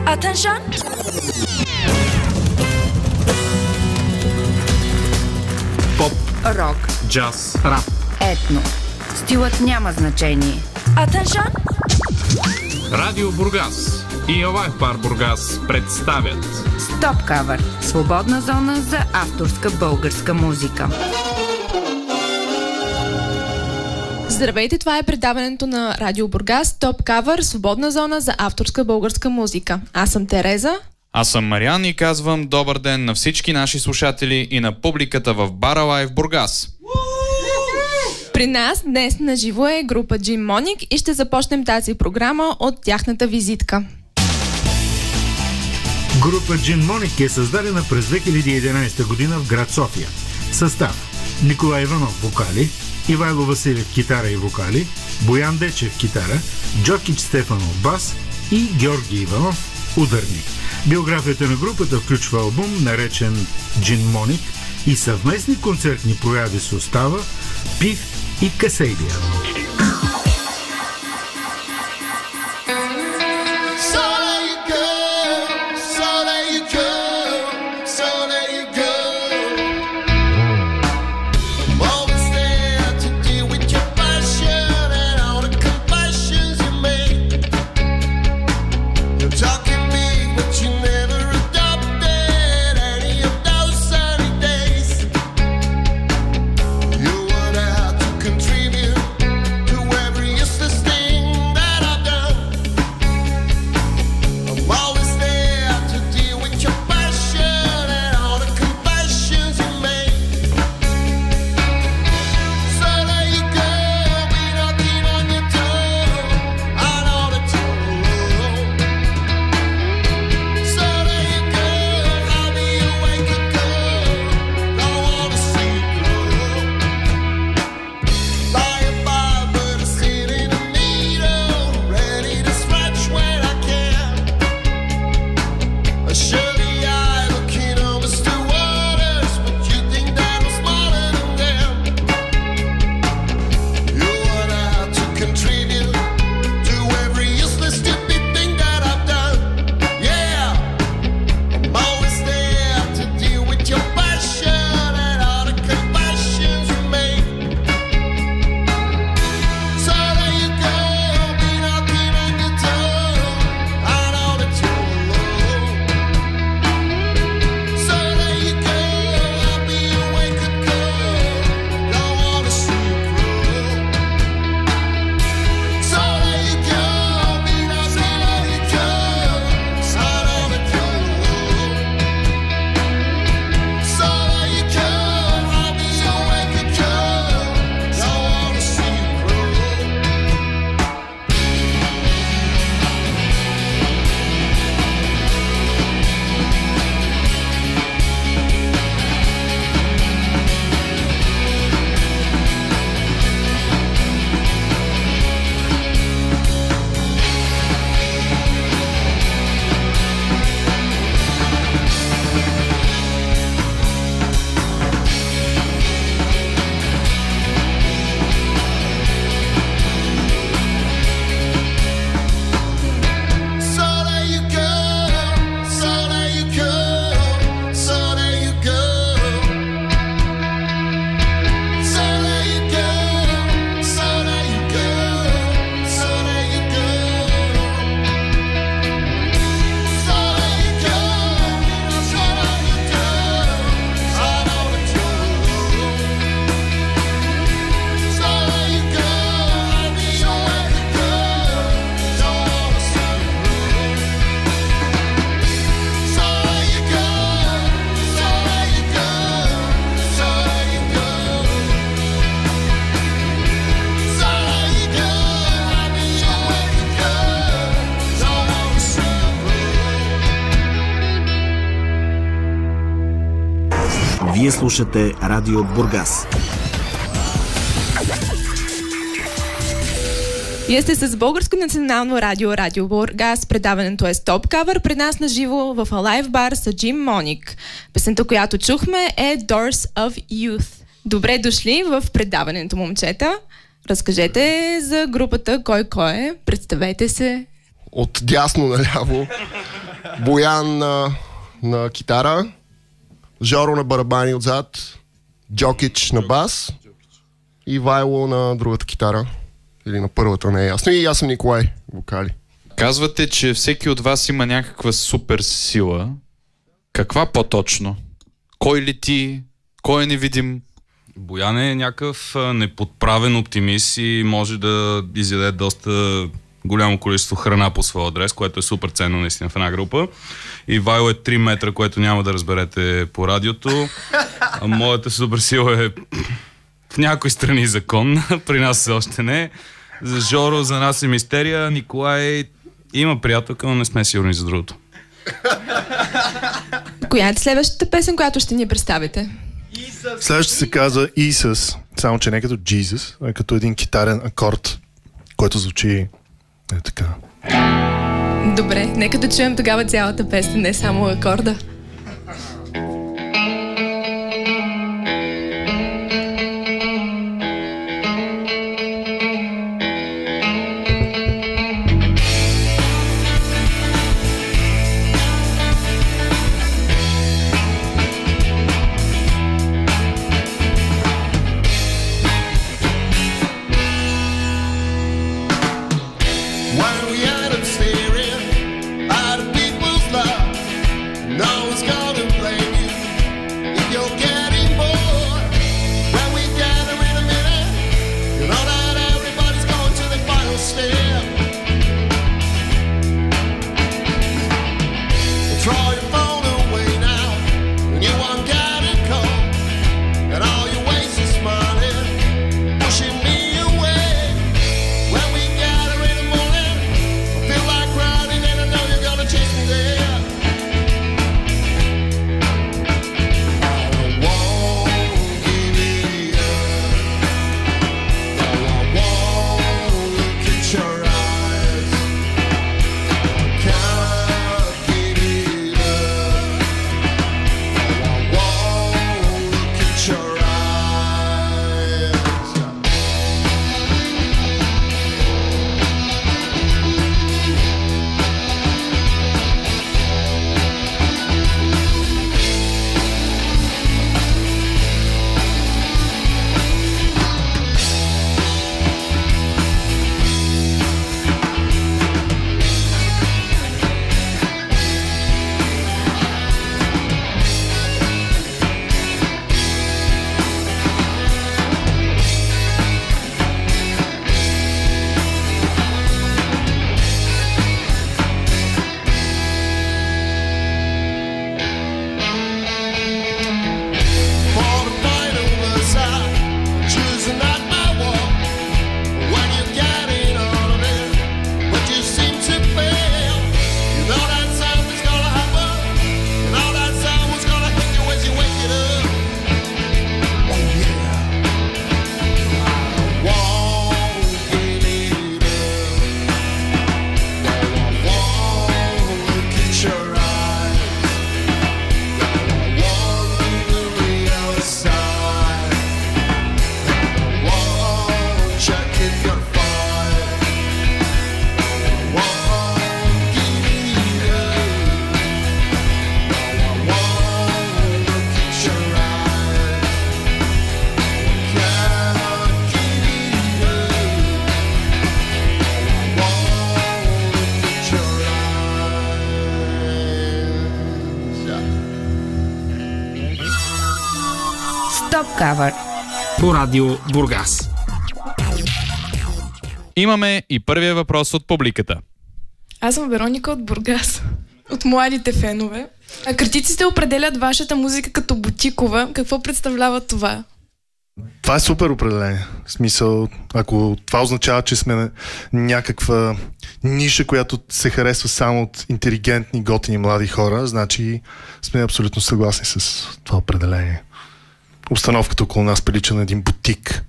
Attention! Поп, Рок, джаз, рап. етно. Стилът няма значение. Attention! Радио Бургас и Лайф Бар Бургас представят Стоп кавър. Свободна зона за авторска българска музика. Здравейте, това е предаването на Радио Бургас, Топ Кавър, свободна зона за авторска българска музика. Аз съм Тереза. Аз съм Мариан и казвам добър ден на всички наши слушатели и на публиката в Бара Лайф Бургас. При нас днес на живо е група Джин Моник и ще започнем тази програма от тяхната визитка. Група Джин Моник е създадена през 2011 година в град София. Състав: Николай Иванов вокали, Ивайло Василев китара и вокали, Боян Дечев китара, Джокич Стефанов бас и Георги Иванов ударни. Биографията на групата включва албум, наречен Джин Моник, и съвместни концертни прояви с Остава, Пив и Касейдия. Вие слушате Радио Бургас. Вие сте с Българско национално радио Радио Бургас. Предаването е Стоп Кавър. При нас на живо в Alive Bar са Джин Моник. Песента, която чухме, е Doors of Youth. Добре дошли в предаването, момчета. Разкажете за групата кой е. Представете се. От дясно наляво. Боян на китара, Жоро на барабани отзад, Джокич на бас и Вайло на другата китара. Или на първата, не е ясно. И аз съм Николай, вокали. Казвате, че всеки от вас има някаква супер сила. Каква по-точно? Кой лети? Кой е невидим? Боян е някакъв неподправен оптимист и може да изяде доста голямо количество храна по своя адрес, което е супер ценно наистина в една група. И Вайло е 3 метра, което няма да разберете по радиото. А моята супер сила е в някои страни закон, при нас все още не. За Жоро, за нас е мистерия. Николай има приятелка, но не сме сигурни за другото. Коя е следващата песен, която ще ни представите? Следващата се казва Исус, само че не като Jesus, а като един китарен акорд, който звучи така. Добре, нека да чуем тогава цялата песен, не само акорда. Кавър по радио Бургас. Имаме и първия въпрос от публиката. Аз съм Вероника от Бургас, от младите фенове. А критиците определят вашата музика като бутикова. Какво представлява това? Това е супер определение. В смисъл, ако това означава, че сме някаква ниша, която се харесва само от интелигентни, готини млади хора, значи сме абсолютно съгласни с това определение. Обстановката около нас прилича на един бутик.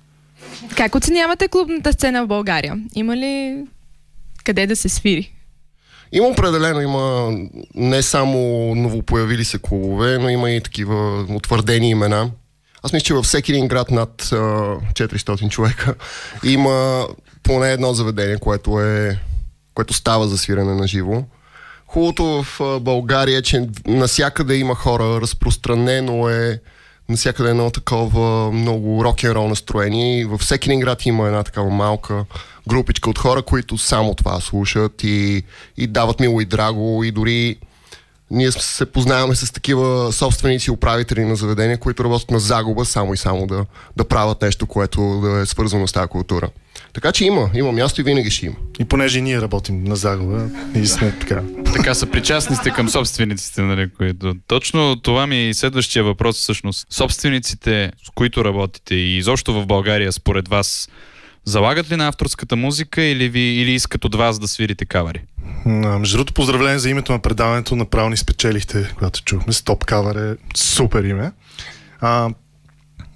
Как оценявате клубната сцена в България? Има ли къде да се свири? Има определено, има не само новопоявили се клубове, но има и такива утвърдени имена. Аз мисля, че във всеки един град над 400 човека има поне едно заведение, което става за свирене на живо. Хубавото в България е, че насякъде има хора, разпространено е насякъде едно такова много рок-н-рол настроение и във всеки един град има една такава малка групичка от хора, които само това слушат и дават мило и драго и дори ние се познаваме с такива собственици, управители на заведения, които работят на загуба само и само да правят нещо, което да е свързано с тази култура. Така че има място и винаги ще има. И понеже ние работим на загуба, и сме така. Така са причастни сте към собствениците, нали, които... Точно това ми е следващия въпрос всъщност. Собствениците, с които работите и изобщо в България, според вас, залагат ли на авторската музика или искат от вас да свирите кавари? Между другото, поздравление за името на предаването, направо ни спечелихте, когато чухме. Стоп кавър е супер име.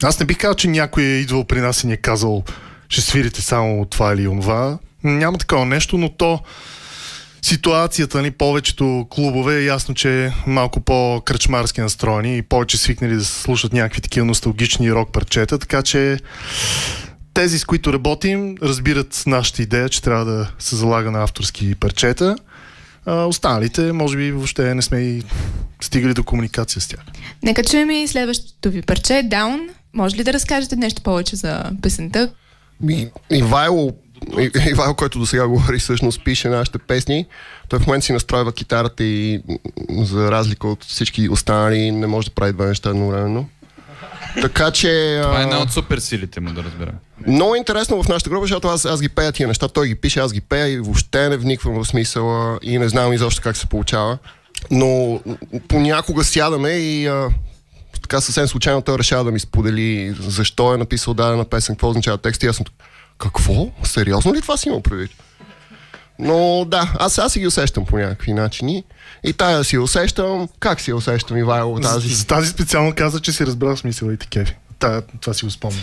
Аз не бих казал, че някой е идвал при нас и ни е казал ще свирите само това или онова. Няма такова нещо, но то ситуацията, нали, повечето клубове е ясно, че е малко по-кръчмарски настроени и повече свикнали да слушат някакви такива носталгични рок парчета, така че тези, с които работим, разбират нашата идея, че трябва да се залага на авторски парчета. Останалите, може би, въобще не сме и стигали до комуникация с тях. Нека чуем и следващото ви парче, Down. Може ли да разкажете нещо повече за песента? Ивайло, който до сега говори, всъщност пише нашите песни. Той в момента си настройва китарата и за разлика от всички останали не може да прави две неща едновременно. Така че... Това е една от суперсилите му, да разбера. Много интересно в нашата група, защото аз ги пея тия неща, той ги пише, аз ги пея и въобще не вниквам в смисъла и не знам изобщо как се получава. Но понякога сядаме и така съвсем случайно той решава да ми сподели защо е написал дадена песен, какво означава текст и аз съм какво? Сериозно ли това си има предвид? Но да, аз си ги усещам по някакви начини. И тая си усещам. Как си усещам, Ивайло, тази? За тази специално каза, че си разбрал смисъла и те кефи. Това си го спомня.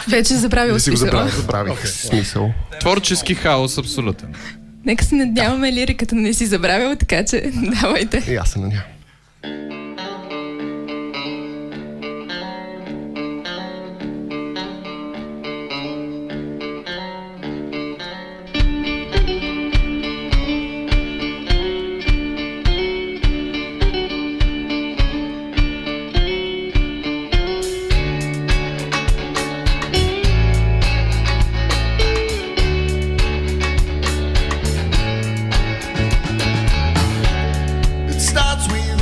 Вече забравил смисъла. Забравих смисъл. Творчески хаос, абсолютен. Нека се надяваме лириката не си забравил, така че давайте. И аз се надявам. Starts with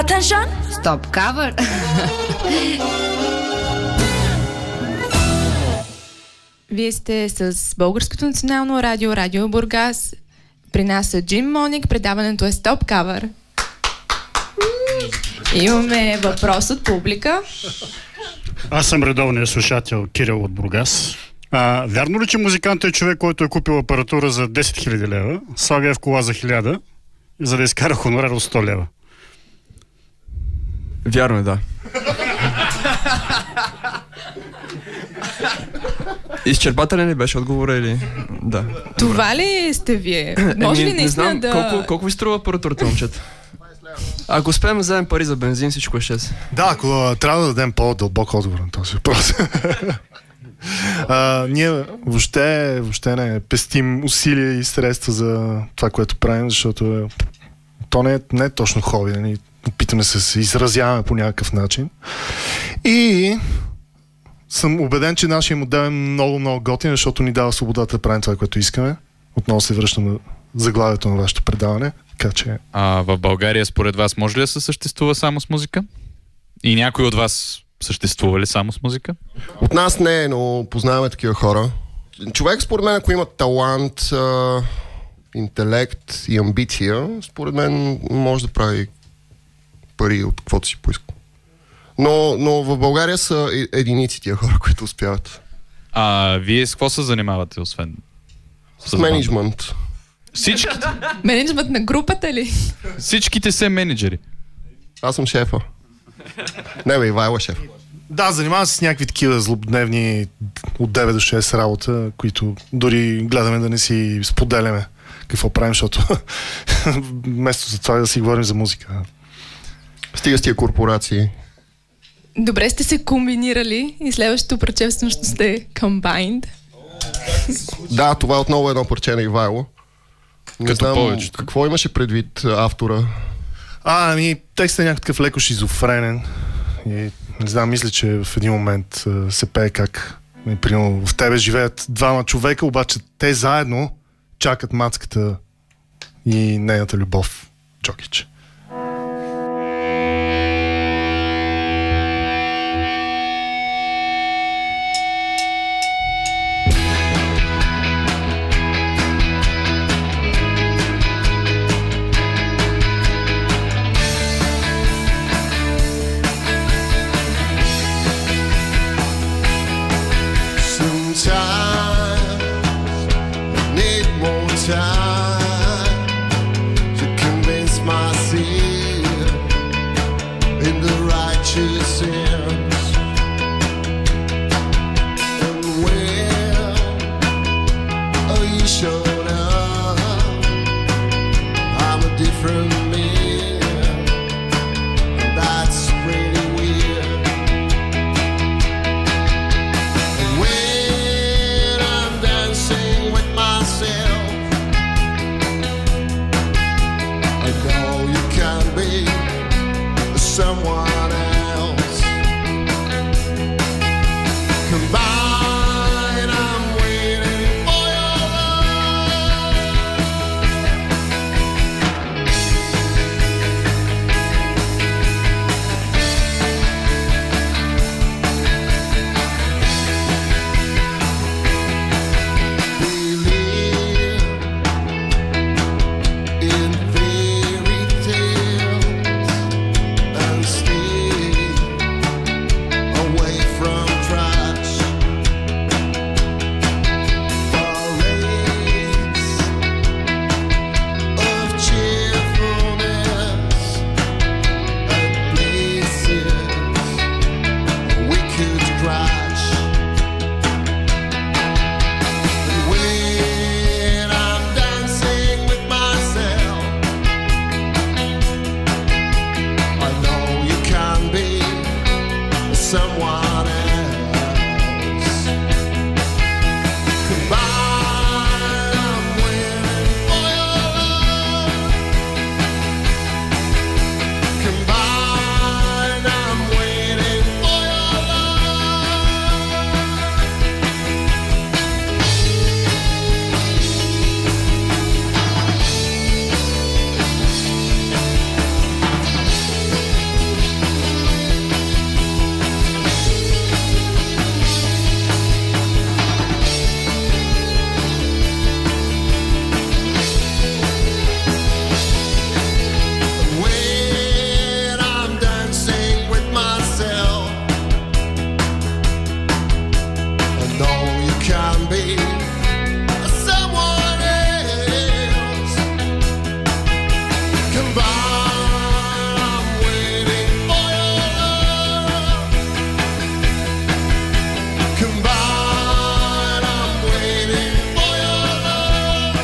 Attention! Стоп кавър! Вие сте с Българското национално радио, Радио Бургас. При нас е Джим Моник, предаването е Стоп кавър. Имаме въпрос от публика. Аз съм редовният слушател Кирил от Бургас. Вярно ли, че музикантът е човек, който е купил апаратура за 10 000 лева, слага я в кола за 1000, за да изкара хонорар от 100 лева? Вярно е, да. Изчерпателен ли беше отговора или... Да. Това ли сте вие? Може ли наистина не знам, колко ви струва апаратурата, момчета? Ако успеем да вземем пари за бензин, всичко е 6. Да, ако трябва да дадем по-дълбок отговор на този въпрос. Ние въобще не пестим усилия и средства за това, което правим, защото то не е точно хоби. Нали? Опитаме се изразяваме по някакъв начин. И съм убеден, че нашия модел е много готин, защото ни дава свободата да правим това, което искаме. Отново се връщам на заглавието на вашето предаване. Така че... в България според вас може ли да се съществува само с музика? И някой от вас съществува ли само с музика? От нас не, но познаваме такива хора. Човек, според мен, ако има талант, интелект и амбиция, според мен може да прави пари от каквото си поиска. Но в България са единици тия хора, които успяват. Вие с какво се занимавате, освен? С менеджмент. Всичките? Менеджмент на групата ли? Всичките са менеджери. Аз съм шефа. Не бе, Ивайло е шеф. Да, занимавам се с някакви такива злободневни от 9 до 6 работа, които дори гледаме да не си споделяме какво правим, защото вместо за това да си говорим за музика. Стига с тия корпорации. Добре сте се комбинирали и следващото парче всъщност сте combined. Да, това е отново едно парче на Ивайло. Не знам повечето. Какво имаше предвид автора? Текстът е някакъв леко шизофренен. И не знам, мисля, че в един момент се пее как примерно в тебе живеят двама човека, обаче те заедно чакат мацката и нейната любов. Джокич. be someone else. Combine, I'm waiting for your love. Combine, I'm waiting for your love.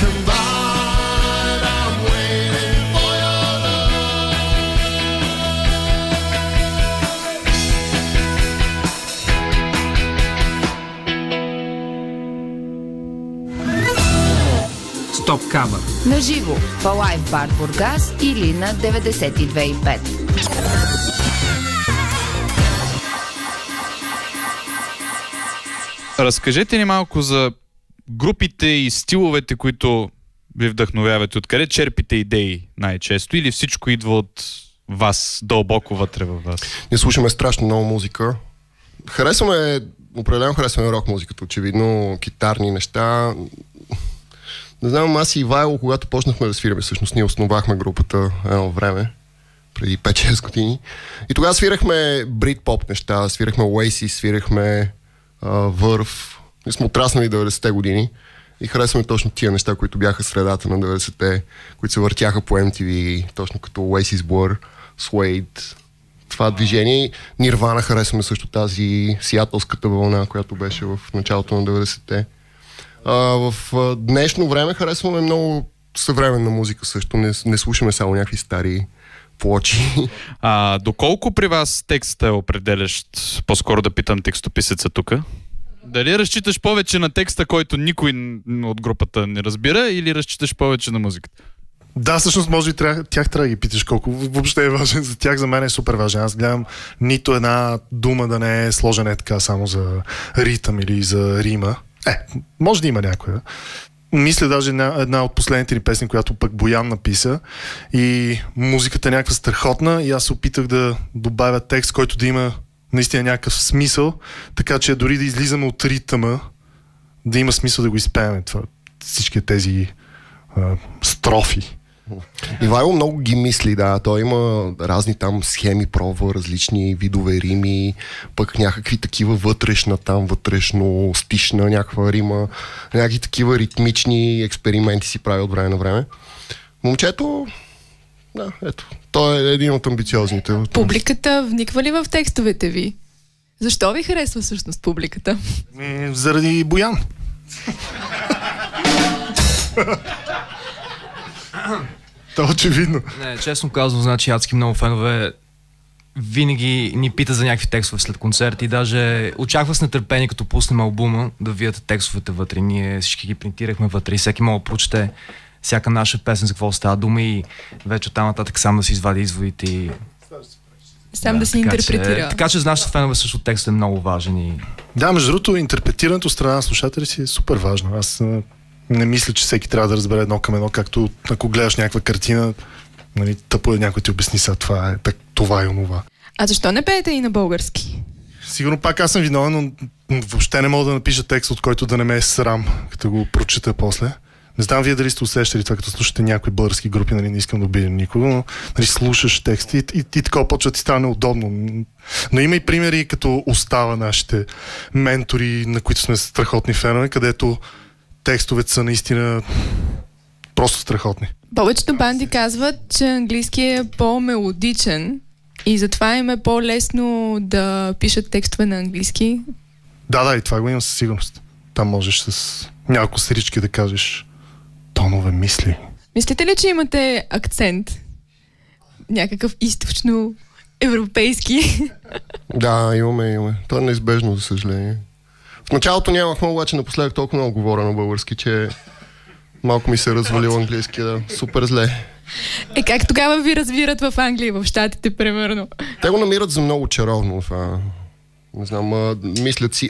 Combine, I'm waiting for your Стоп кавър. На живо в Лайв бар Бургас или на 92,5. Разкажете ни малко за групите и стиловете, които ви вдъхновяват. Откъде черпите идеи най-често или всичко идва от вас, дълбоко вътре във вас? Ние слушаме страшно много музика. Определено харесваме рок музиката, очевидно, китарни неща. Не знам, аз и Ивайло, когато почнахме да свираме, всъщност ние основахме групата едно време, преди 5-6 години. И тогава свирахме брит-поп неща, свирахме Oasis, свирахме Върв. Ние сме отраснали 90-те години и харесваме точно тия неща, които бяха средата на 90-те, които се въртяха по MTV, точно като Oasis, Blur, Suede, това движение. Нирвана харесваме също тази сиатълската вълна, която беше в началото на 90-те. В днешно време харесваме много съвременна музика също. Не слушаме само някакви стари плочи. Доколко при вас текстът е определящ? По-скоро да питам текстописеца тук. Дали разчиташ повече на текста, който никой от групата не разбира, или разчиташ повече на музиката? Да, всъщност може и тях трябва да ги питаш колко въобще е важен. За тях, за мен е супер важен. Аз гледам нито една дума да не е сложена така само за ритъм или за рима. Може да има някоя. Мисля даже една от последните ни песни, която пък Боян написа, и музиката е някаква страхотна и аз се опитах да добавя текст, който да има наистина някакъв смисъл, така че дори да излизаме от ритъма, да има смисъл да го изпеем всички тези строфи. Ивайло много ги мисли, да. Той има разни там схеми, пробва различни видове рими, пък някакви такива вътрешно стишна някаква рима, някакви такива ритмични експерименти си прави от време на време. Момчето, да, ето, той е един от амбициозните. Публиката вниква ли в текстовете ви? Защо ви харесва всъщност публиката? Заради Боян. То очевидно. Не, честно казвам, значи адски много фенове винаги ни пита за някакви текстове след концерти. Даже очаква с нетърпение, като пуснем албума, да видят текстовете вътре. Ние всички ги принтирахме вътре и всеки мога да прочете всяка наша песен за какво става дума и вече оттам нататък сам да си извади изводите и сам да си интерпретира. Така че за нашите фенове също текстът е много важен. И... Да, между другото, интерпретирането от страна на слушатели си е супер важно. Аз не мисля, че всеки трябва да разбере едно към едно, както ако гледаш някаква картина, нали, тъпо е някой ти обясни сега това е онова. А защо не пеете и на български? Сигурно пак аз съм виновен, но въобще не мога да напиша текст, от който да не ме е срам, като го прочита после. Не знам вие дали сте усещали това, като слушате някои български групи, нали, не искам да обидим никого, но нали, слушаш текст и така почва да ти стане неудобно. Но има и примери като остава нашите ментори, на които сме страхотни фенове, където текстовете са наистина просто страхотни. Повечето банди казват, че английски е по-мелодичен и затова им е по-лесно да пишат текстове на английски. Да, и това го имам със сигурност. Там можеш с няколко срички да кажеш тонове мисли. Мислите ли, че имате акцент? Някакъв източно европейски? Да, имаме. Това е неизбежно, за съжаление. В началото нямахме, обаче напоследък толкова много говоря на български, че малко ми се развалил английски, да. Супер зле. Как тогава ви разбират в Англия, в Щатите, примерно? Те го намират за много чаровно. Не знам, мислят си,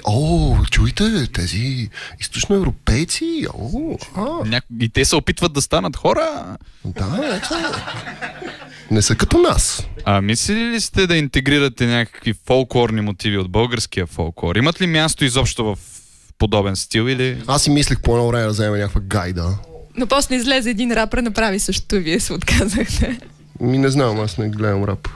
чуйте, тези източноевропейци, И те се опитват да станат хора. Да, не са като нас. Мислили ли сте да интегрирате някакви фолклорни мотиви от българския фолклор? Имат ли място изобщо в подобен стил или... Аз си мислех по едно време да взема някаква гайда. Но после излезе един рапър, направи същото, вие се отказахте. Не знам, аз не гледам рап.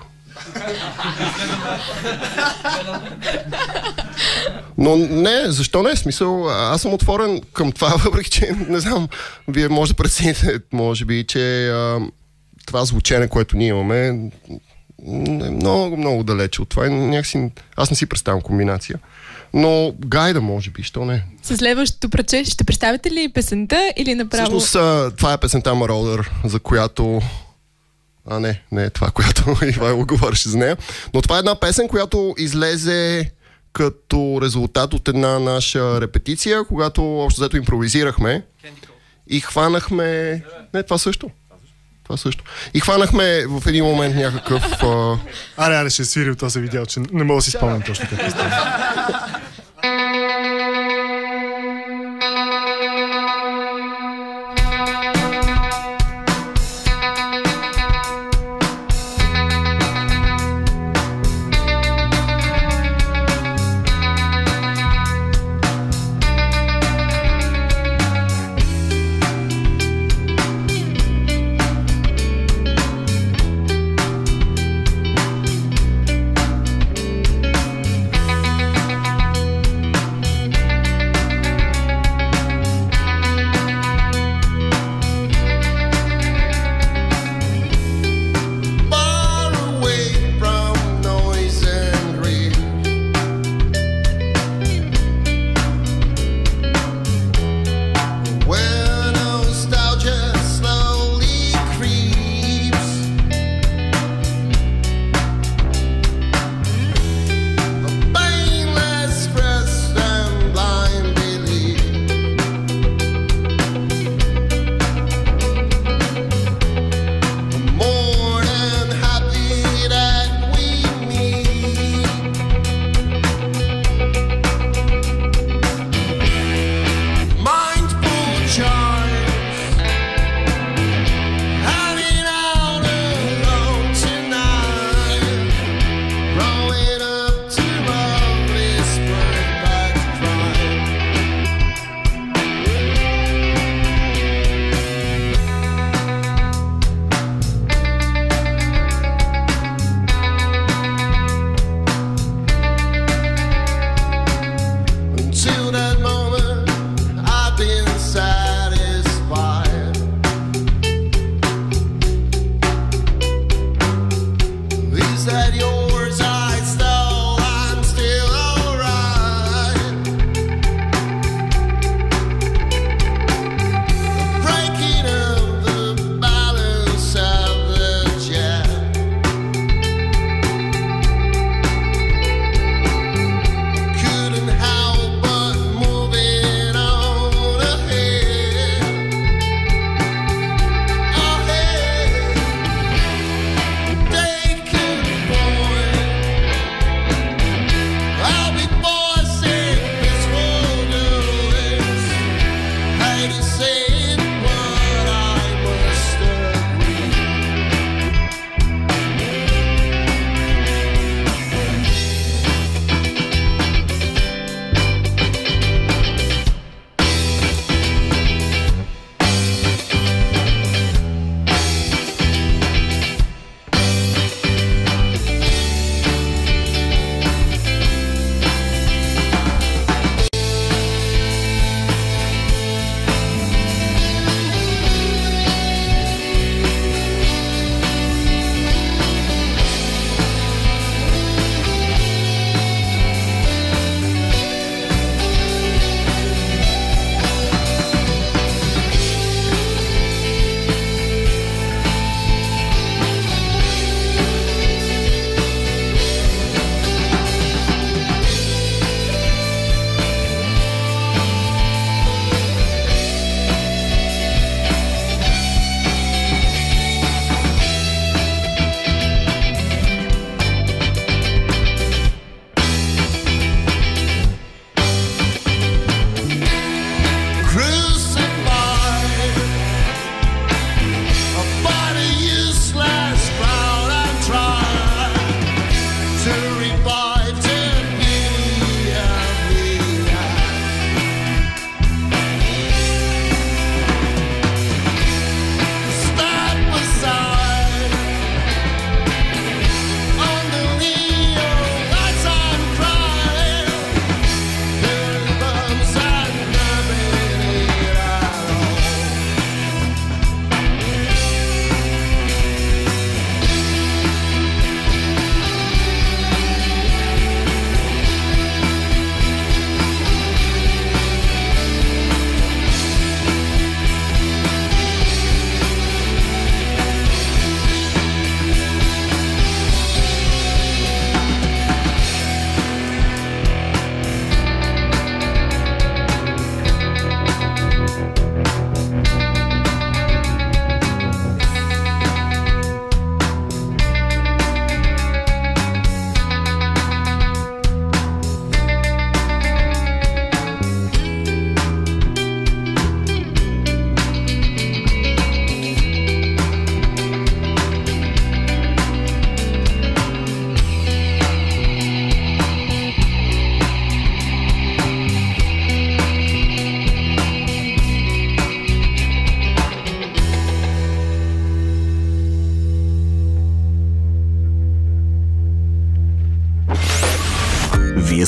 Но не, защо не? Смисъл, аз съм отворен към това, въпреки че, не знам, вие може да прецените, може би, че това звучене, което ние имаме, е много, много далече от това. Някакси, аз не си представям комбинация. Но гайда, може би, що не? С следващото пръче ще представите ли песента или направо? Всъщност, това е песента Marauder, за която... не е това, която Ивайло говореше за нея. Но това е една песен, която излезе като резултат от една наша репетиция, когато общо взето импровизирахме и хванахме... Не, това също. И хванахме в един момент някакъв... Аре, ще свирил, то се видял, че не мога да си спомням точно какво става.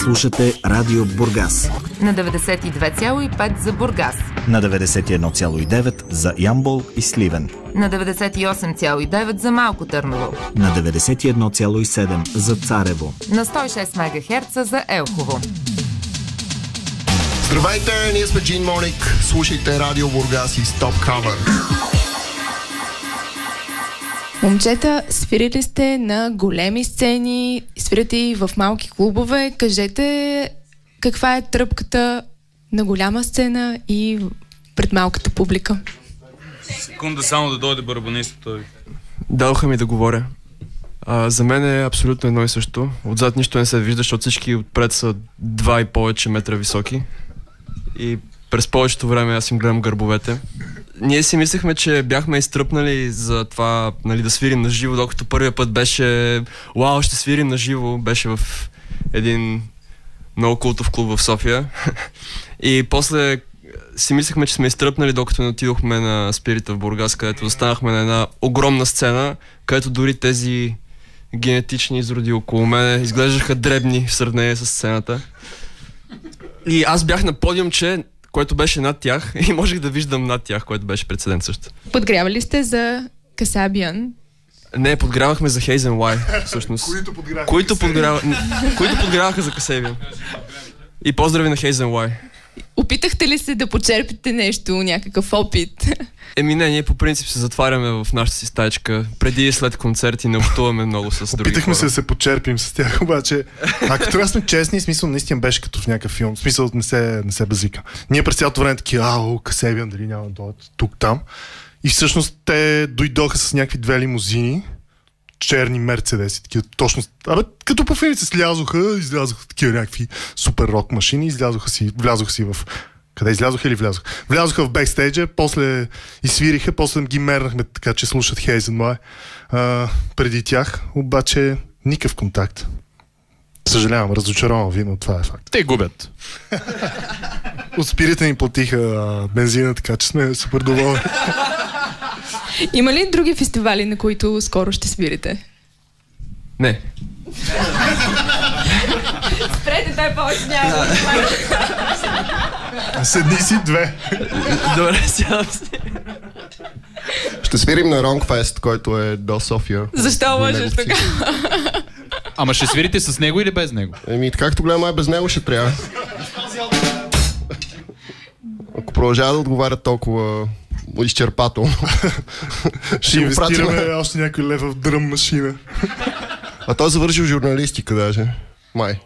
слушате Радио Бургас. На 92,5 за Бургас. На 91,9 за Ямбол и Сливен. На 98,9 за Малко Търново. На 91,7 за Царево. На 106 МГц за Елхово. Здравейте, ние сме Джин Моник. Слушайте Радио Бургас и Стоп Кавър. Момчета, свирили сте на големи сцени, свирите и в малки клубове. Кажете каква е тръпката на голяма сцена и пред малката публика. Секунда само да дойде барабаниста той. Дадоха ми да говоря. За мен е абсолютно едно и също. Отзад нищо не се вижда, защото всички отпред са 2 и повече метра високи. И през повечето време аз им гледам гърбовете. Ние си мислехме, че бяхме изтръпнали за това, нали, да свирим на живо, докато първия път беше вау, ще свирим на живо, беше в един много култов клуб в София. И после си мислехме, че сме изтръпнали, докато не отидохме на Спирита в Бургас, където останахме на една огромна сцена, където дори тези генетични изроди около мен изглеждаха дребни в сравнение с сцената. И аз бях на подиумче, което беше над тях, и можех да виждам над тях, което беше прецедент също. Подгрявали сте за Касабиан? Не, подгрявахме за Hazen Y, всъщност. Които подгряваха за Касабиан. И поздрави на Hazen Y. Опитахте ли се да почерпите нещо, някакъв опит? Не, ние по принцип се затваряме в нашата си стаечка. Преди и след концерти не общуваме много с други хора. Опитахме се да се почерпим с тях, обаче ако трябва сме честни, смисъл наистина беше като в някакъв филм. Смисъл не се базика. Ние през цялото време такива, Касебиан, дали няма да дойдат тук-там. И всъщност те дойдоха с някакви 2 лимузини, черни мерцедеси, такива точно. Като по филмите излязоха такива някакви супер рок машини, влязоха си в... Къде излязоха или влязоха? Влязоха в бекстейджа, после изсвириха, после ги мернахме така, че слушат Hazen Y преди тях, обаче никакъв контакт. Съжалявам, разочаровам ви, но това е факт. Те губят. От Спирита ни платиха бензина, така че сме супер доволни. Има ли други фестивали, на които скоро ще свирите? Не. Спрете, той повече няма. Седни си 2. Добре, сядам си. Ще свирим на Ронгфест, който е до София. Защо лъжеш така? Ама ще свирите с него или без него? Както гледам, без него ще трябва. Ако продължава да отговаря толкова изчерпателно. Ще инвестираме още някой лев в дръм машина. А той завършил журналистика даже. Май.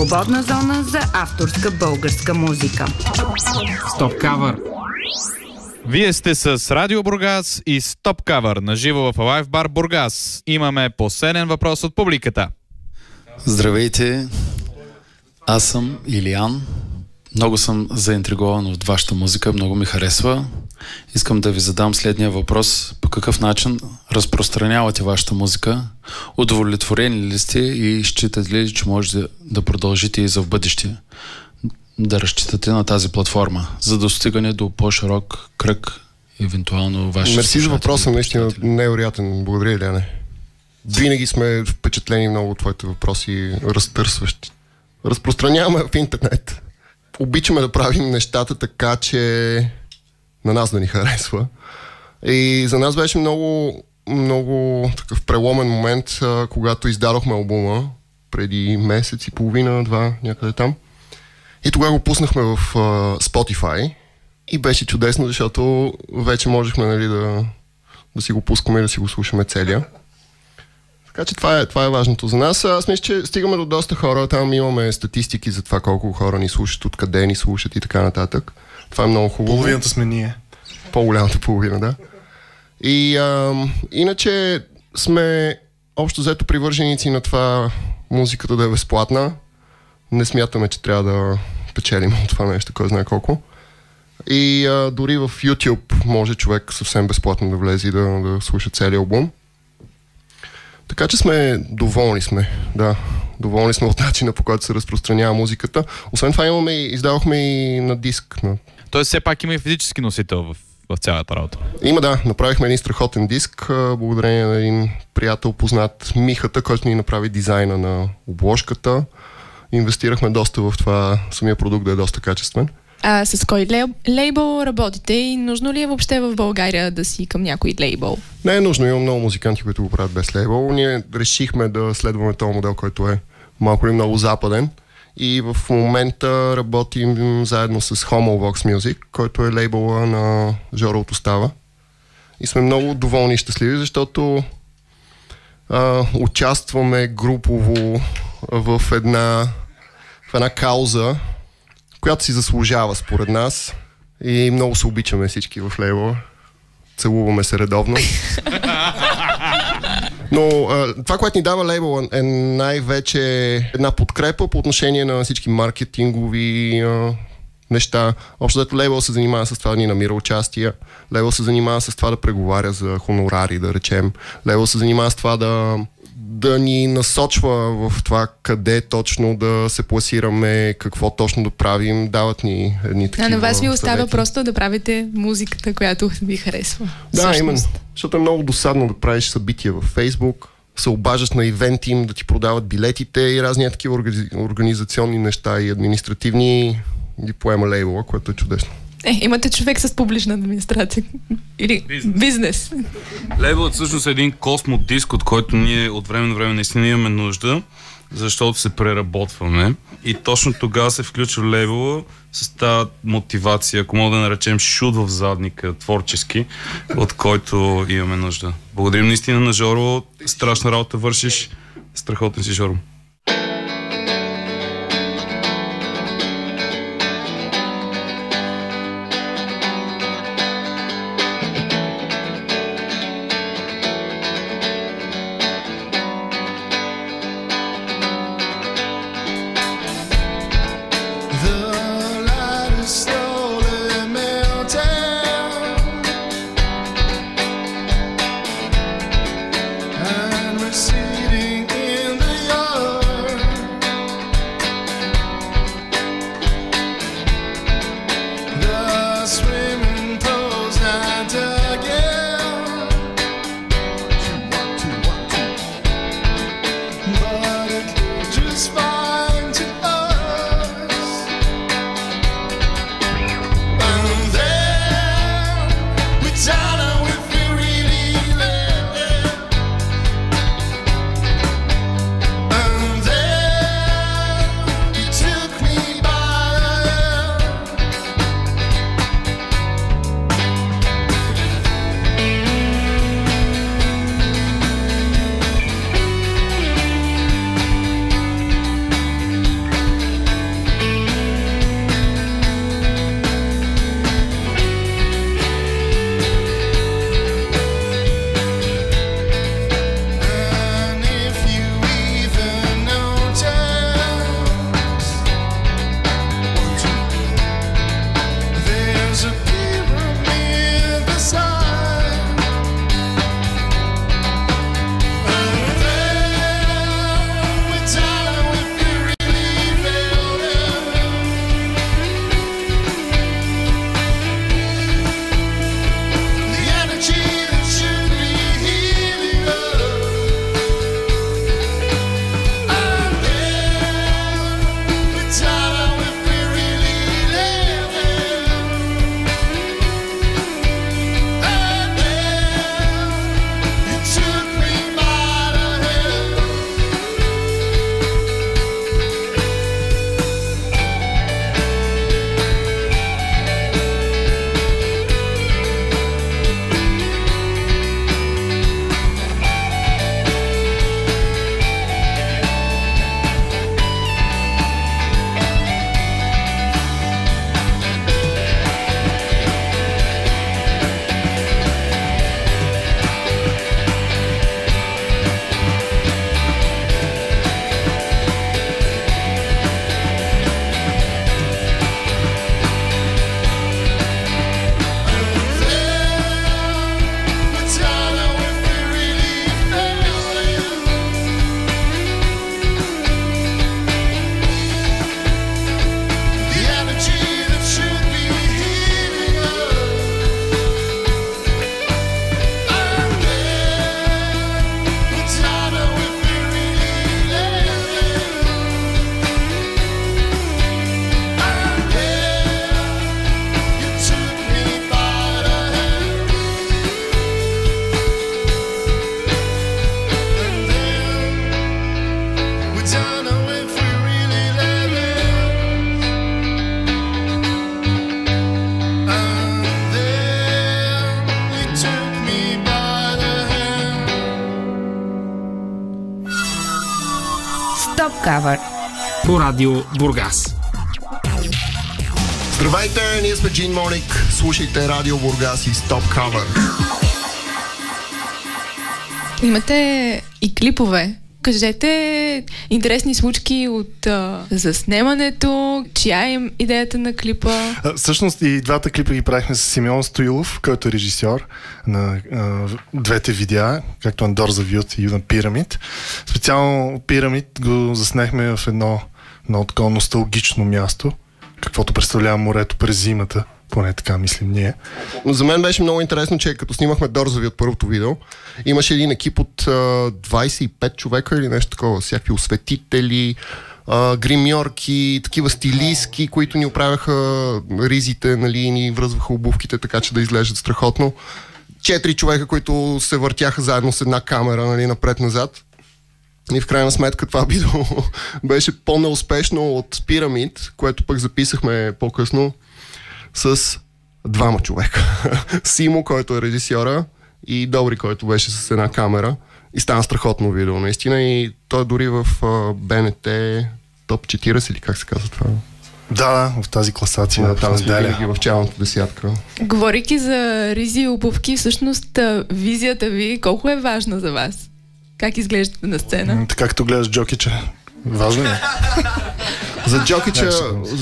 Свободна зона за авторска българска музика. Стоп кавър. Вие сте с Радио Бургас и Стоп Кавър на живо в Alive Bar Бургас. Имаме последен въпрос от публиката. Здравейте, аз съм Илиян. Много съм заинтригован от вашата музика, много ми харесва. Искам да ви задам следния въпрос. По какъв начин разпространявате вашата музика? Удовлетворени ли сте и считате ли, че можете да продължите и за в бъдеще да разчитате на тази платформа за достигане до по-широк кръг, евентуално ваши... Мерси за въпроса, наистина невероятен. Благодаря, Иляне. Винаги сме впечатлени много от твоите въпроси, разтърсващи. Разпространяваме в интернет. Обичаме да правим нещата така, че на нас да ни харесва. И за нас беше много такъв преломен момент, когато издадохме албума преди месец и половина, два, някъде там. И тогава го пуснахме в Spotify и беше чудесно, защото вече можехме, нали, да си го пускаме и да си го слушаме целия. Така че това е важното за нас. Аз мисля, че стигаме до доста хора. Там имаме статистики за това колко хора ни слушат, откъде ни слушат и така нататък. Това е много хубаво. Половината сме ние. По-голямата половина, да. И иначе сме общо взето привърженици на това музиката да е безплатна. Не смятаме, че трябва да печелим от това нещо, кой знае колко. И дори в YouTube може човек съвсем безплатно да влезе и да слуша целия албум. Така че доволни сме от начина, по който се разпространява музиката. Освен това издавахме и на диск. Тоест все пак има и физически носител в цялата работа. Има, да. Направихме един страхотен диск, благодарение на един приятел познат, Михата, който ни направи дизайна на обложката. Инвестирахме доста в това, самия продукт да е доста качествен. А с кой лейбъл работите и нужно ли е въобще в България да си към някой лейбъл? Не е нужно, имам много музиканти, които го правят без лейбъл. Ние решихме да следваме този модел, който е малко или много западен. И в момента работим заедно с Homolvox Music, който е лейбъла на Жоро от Остава. И сме много доволни и щастливи, защото участваме групово в една кауза, която си заслужава според нас, и много се обичаме всички в лейбъла. Целуваме се редовно. Но това, което ни дава лейбъла, е най-вече една подкрепа по отношение на всички маркетингови неща. Общо дето лейбъл се занимава с това да ни намира участия. Лейбъл се занимава с това да преговаря за хонорари, да речем. Лейбъл се занимава с това да ни насочва в това къде точно да се пласираме, какво точно да правим, дават ни едни такива. На вас ви остава съвети. просто да правите музиката, която ви харесва. Да, именно. Защото е много досадно да правиш събития във Фейсбук, се обаждаш на ивенти им да ти продават билетите и разни такива организационни неща и административни, ги поема лейбъла, което е чудесно. Имате човек с публична администрация. Или бизнес. Лейбълът всъщност е един космодиск, от който ние от време на време наистина имаме нужда, защото се преработваме. И точно тогава се включва лейбъла с тази мотивация, ако мога да наречем шут в задника, творчески, от който имаме нужда. Благодарим наистина на Жоро. Страшна работа вършиш. Страхотен си, Жоро. Receding in the yard. Cover. По радио Бургас. Здравейте, ние сме Джин Моник. Слушайте Радио Бургас и Stop Cover. Имате и клипове. Кажете интересни случки от заснемането, чия е идеята на клипа? Всъщност и двата клипа ги правихме с Симеон Стоилов, който е режисьор на двете видеа, както Андор за Вют и на Пирамид. Специално Пирамид го заснехме в едно такова носталгично място, каквото представлява морето през зимата. Поне така мислим ние. За мен беше много интересно, че като снимахме Дорзави от първото видео, имаше един екип от 25 човека или нещо такова, всякакви осветители, гримьорки, такива стилистки, които ни оправяха ризите, нали, ни връзваха обувките, така че да изглеждат страхотно. 4 човека, които се въртяха заедно с една камера, нали, напред-назад. И в крайна сметка това видео беше по-неуспешно от Пирамид, което пък записахме по-късно с 2 човека. Симо, който е режисьора, и Добри, който беше с една камера. И стана страхотно видео, наистина. И той дори в БНТ топ 40 или как се казва това? Да, в тази класация. Да, там сме винаги в челната десятка. Говорейки за ризи и обувки, всъщност визията ви колко е важна за вас? Как изглеждате на сцена? Така като гледаш Джокича. Важно е. За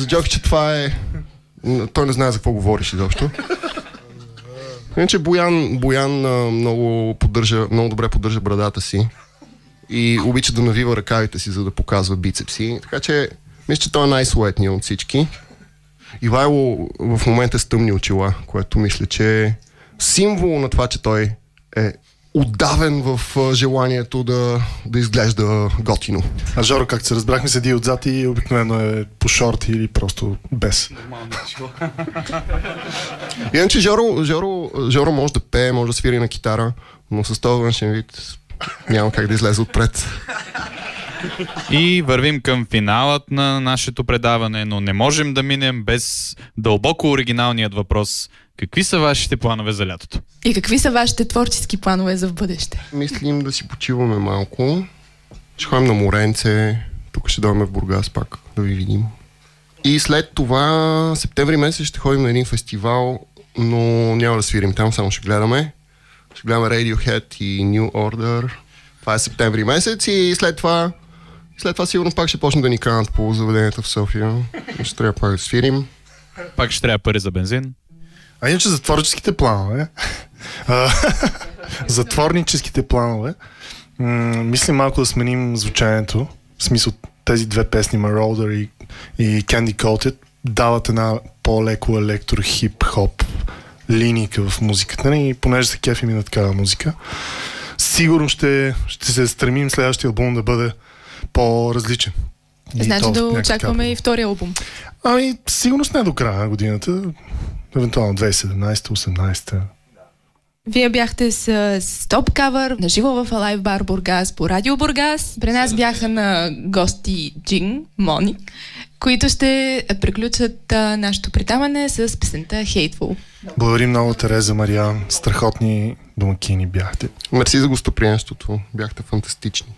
Джокича това е... Той не знае за какво говориш изобщо. Иначе Боян много добре поддържа брадата си и обича да навива ръкавите си, за да показва бицепси. Така че мисля, че той е най-суетният от всички. Ивайло в момента е с тъмни очила, което мисля, че е символ на това, че той е отдавен в желанието да изглежда готино. А Жоро, както се разбрахме, седи отзад и обикновено е по шорт или просто без. Иначе Жоро може да пее, може да свири на китара, но с този външен вид няма как да излезе отпред. И вървим към финалът на нашето предаване, но не можем да минем без дълбоко оригиналният въпрос. Какви са вашите планове за лятото? И какви са вашите творчески планове за в бъдеще? Мислим да си почиваме малко. Ще ходим на Моренце. Тук ще дойдем в Бургас пак да ви видим. И след това, септември месец, ще ходим на един фестивал, но няма да свирим там, само ще гледаме. Ще гледаме Radiohead и New Order. Това е септември месец и след това сигурно пак ще почне да ни канат по заведенията в София. Ще трябва пак да свирим. Пак ще трябва пари за бензин. А иначе за творческите планове, за творническите планове, мислим малко да сменим звучанието. В смисъл, тези две песни, Marauder и Candy Coated, дават една по-леко електро-хип-хоп линийка в музиката ни, и понеже се кефим и на такава музика, сигурно ще се стремим следващия албум да бъде по-различен. Значи да очакваме и втория албум. Ами, сигурно не до края на годината. Евентуално 2017-18. Вие бяхте с Stop Cover на живо в Alive Bar Бургас по Радио Бургас. При нас бяха на гости Джин Моник, които ще приключат нашето предаване с песента Hateful. Благодарим много, Тереза, Мариан. Страхотни домакини бяхте. Мерси за гостоприемството. Бяхте фантастични.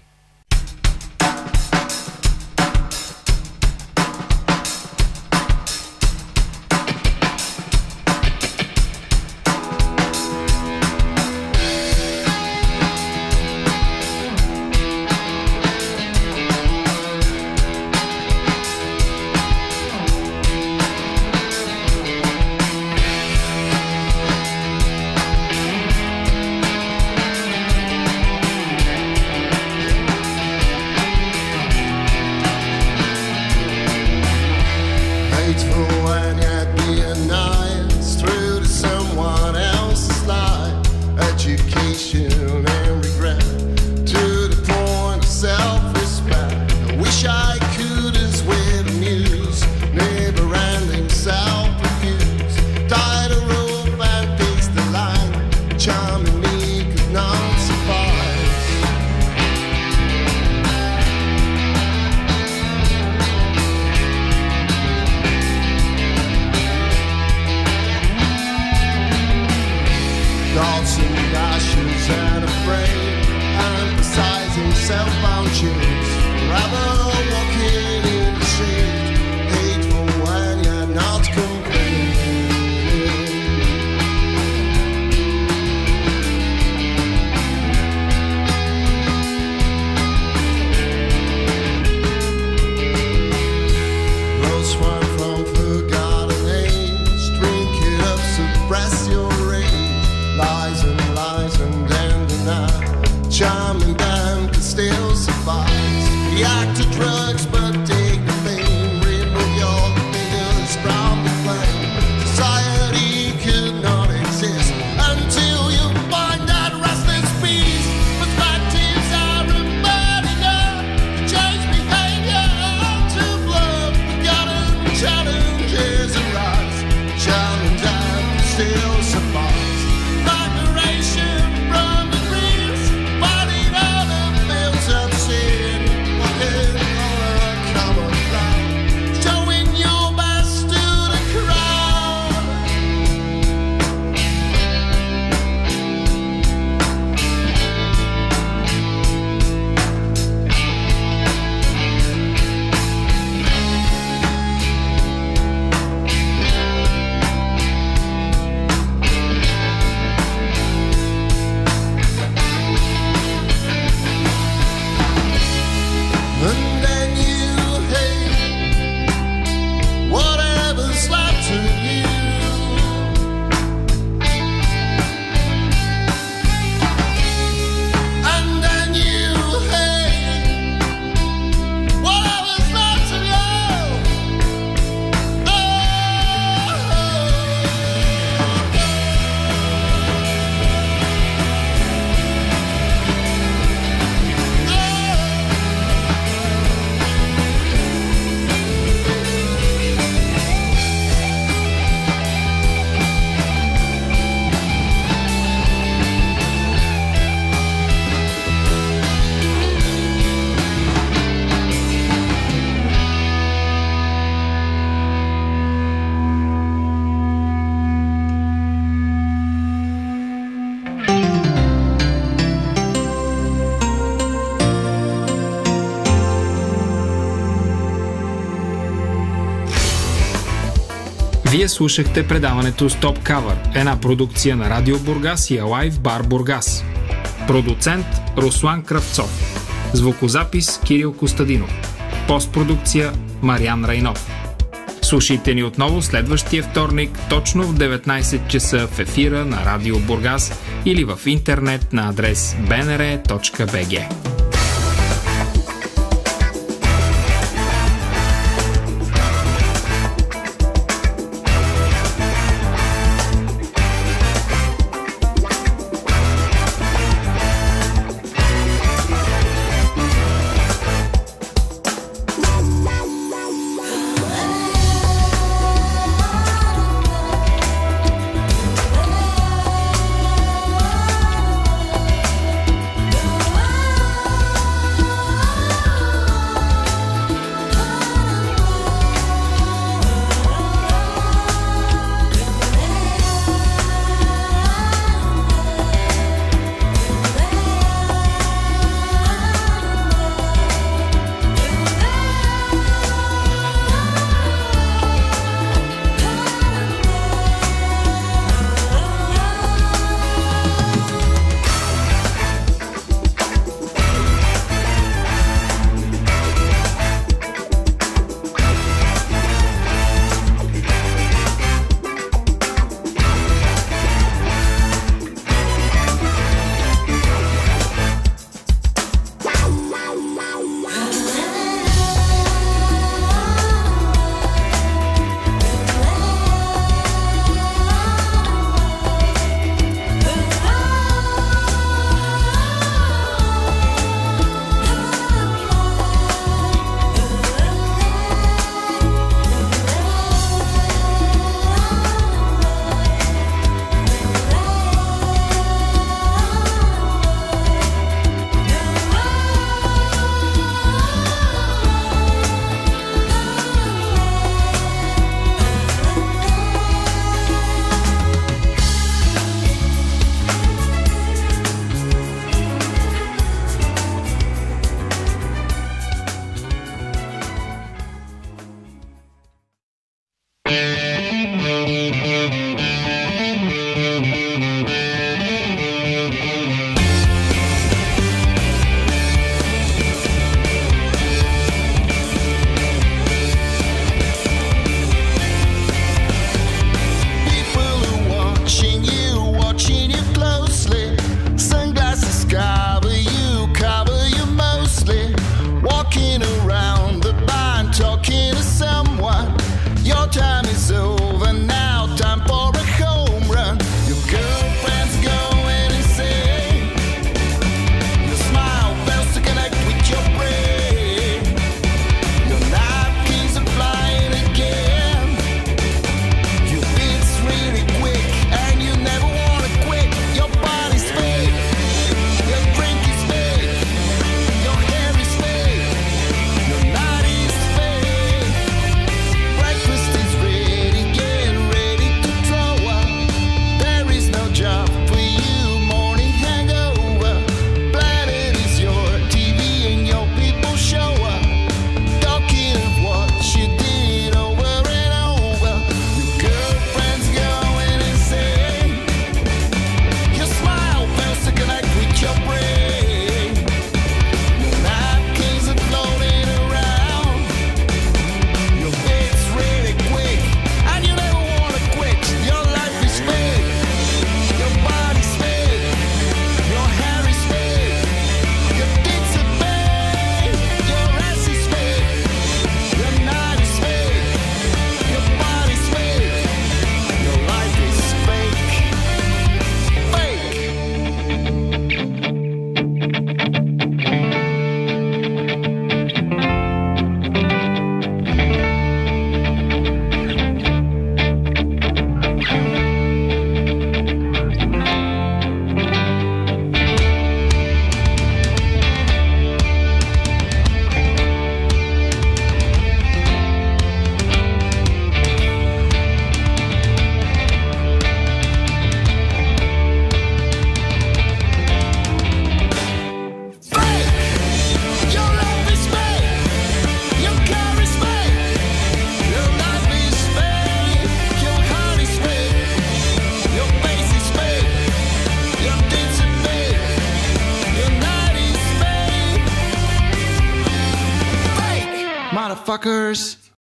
Вие слушахте предаването Stop Cover, една продукция на Радио Бургас и Alive Bar Бургас. Продуцент Руслан Кравцов. Звукозапис Кирил Костадинов. Постпродукция Мариан Райнов. Слушайте ни отново следващия вторник, точно в 19 часа в ефира на Радио Бургас или в интернет на адрес bnr.bg. motherfuckers.